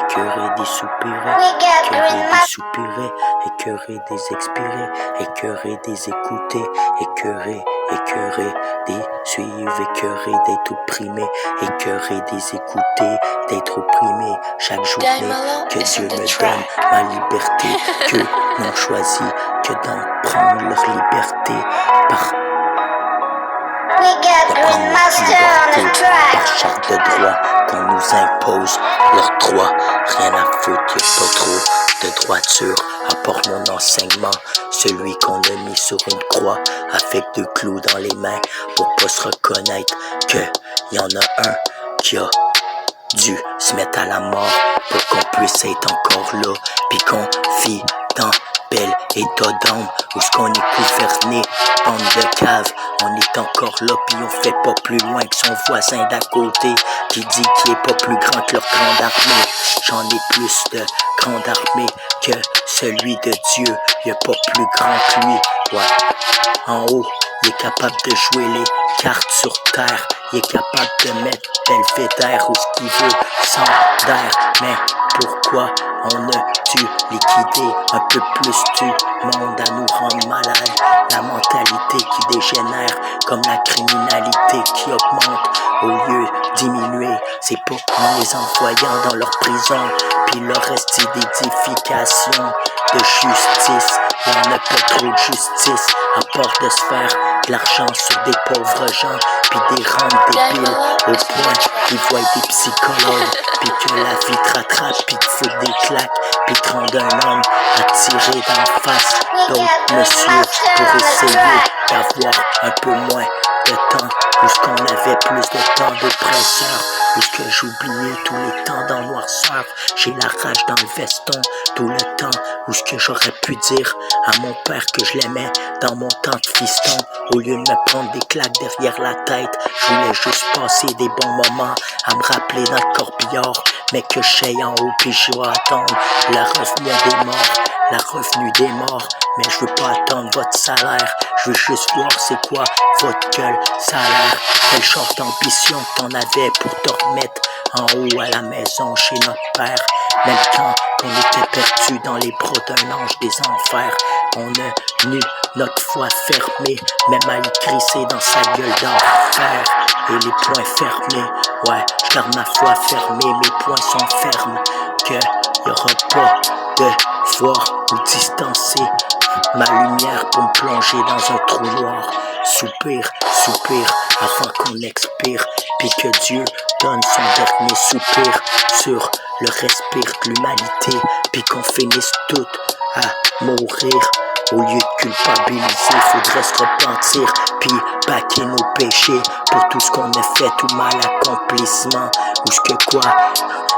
écœuré des soupirés, écœuré des soupirés, écœuré des expirés, écœuré des écoutés, écœuré des suivre, écœuré d'être opprimé, écœuré des écouter, d'être opprimé. Chaque journée que Dieu me donne ma liberté, que n'ont choisi que d'en prendre leur liberté par par charte de droit qu'on nous impose leur droit. Rien à foutre, y'a pas trop de droiture à part mon enseignement, celui qu'on a mis sur une croix avec 2 clous dans les mains pour pas se reconnaître que y en a un qui a dû se mettre à la mort pour qu'on puisse être encore là, pis qu'on vit dans bel état d'âme où ce qu'on est gouverné, bande de cave, on est encore là pis on fait pas plus loin que son voisin d'à côté qui dit qu'il est pas plus grand que leur grande armée. J'en ai plus de grande armée que celui de Dieu, y'a pas plus grand que lui, ouais. En haut, il est capable de jouer les cartes sur terre, il est capable de mettre Belvédère où ce qu'il veut sans d'air, mais pourquoi on a dû liquider un peu plus du monde à nous rendre malades? La mentalité qui dégénère comme la criminalité qui augmente au lieu de diminuer. C'est pas en les envoyant dans leur prison puis leur rester d'édification de justice. Il y en a pas trop de justice à part de se faire de l'argent sur des pauvres gens puis des rendre débiles au point qu'ils voient des psychologues puis que la vie te rattrape puis te fout des claques puis te rend un homme à tirer d'en face d'autres monsieur pour essayer d'avoir un peu moins de temps où ce qu'on avait plus de temps d'oppresseur, où ce que j'oubliais tous les temps dans le noirceur, j'ai la rage dans le veston tout le temps où ce que j'aurais pu dire à mon père que je l'aimais dans mon temps de fiston, au lieu de me prendre des claques derrière la tête, je voulais juste passer des bons moments à me rappeler dans le corbillard, mais que je sais en haut puis je dois attendre la revenue des morts, la revenue des morts. Mais je veux pas attendre votre salaire, je veux juste voir c'est quoi votre gueule salaire. Quel genre d'ambition t'en avais pour te remettre en haut à la maison chez notre père. Même quand on était perdu dans les bras d'un ange des enfers, on a nu notre foi fermée, même à y crisser dans sa gueule d'enfer. Et les poings fermés, ouais, je garde ma foi fermée, mes poings sont fermes, que y aura pas de voir ou distancer ma lumière pour me plonger dans un trou noir. Soupir, soupir, avant qu'on expire, puis que Dieu donne son dernier soupir sur le respire de l'humanité, puis qu'on finisse toutes à mourir. Au lieu de culpabiliser, faudrait se repentir, puis baquer nos péchés pour tout ce qu'on a fait, tout mal accomplissement, ou ce que quoi.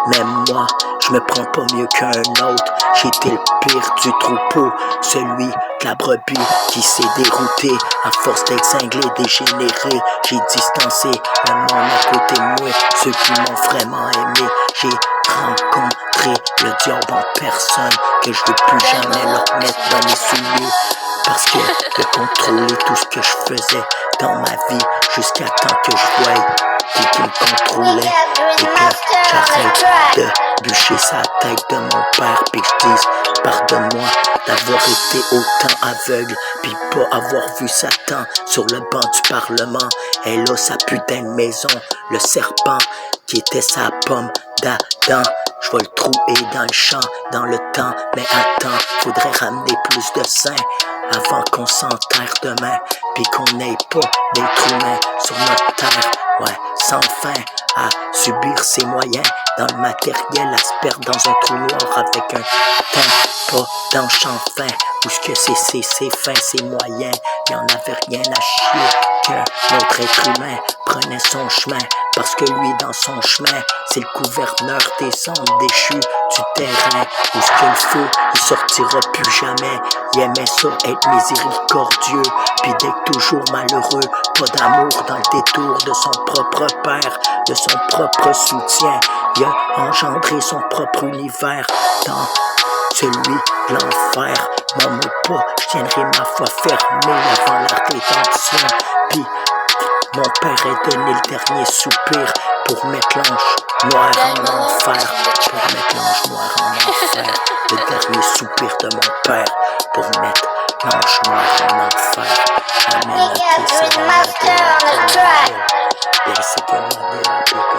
Même moi, je me prends pas mieux qu'un autre. J'étais le pire du troupeau, celui de la brebis qui s'est dérouté à force d'être cinglé, dégénéré. J'ai distancé le monde à côté de moi, ceux qui m'ont vraiment aimé. J'ai rencontré le diable en personne, que je veux plus jamais leur mettre dans mes souliers. Parce que de contrôler tout ce que je faisais dans ma vie jusqu'à temps que je voie qui me contrôlait et que j'arrête de bûcher sa tête de mon père puis que je dise pardonne-moi d'avoir été autant aveugle puis pas avoir vu Satan sur le banc du Parlement. Et là sa putain de maison, le serpent qui était sa pomme d'Adam. Je vais le trouver dans le champ, dans le temps, mais attends, faudrait ramener plus de sang avant qu'on s'enterre demain, puis qu'on n'ait pas d'être humain sur notre terre, ouais, sans fin, à subir ses moyens dans le matériel, à se perdre dans un trou noir avec un temps pas dans le champ fin, où ce que c'est fin, c'est moyen, y en avait rien à chier que notre être humain prenait son chemin, parce que lui dans son chemin, c'est le gouverneur des cendres déchus du terrain, où ce qu'il faut, il sortira plus jamais, il aimait ça être miséricordieux, puis d'être toujours malheureux, pas d'amour dans le détour de son propre père, de son propre soutien, il a engendré son propre univers dans celui de l'enfer. M'en mot pas, je tiendrai ma foi fermée avant la rédemption, puis mon père a donné le dernier soupir pour mettre l'ange noir en enfer, pour cuir de mon père pour mettre l'ange-noir en enfer. La mélodie, c'est la terre, c'est que moi déraper.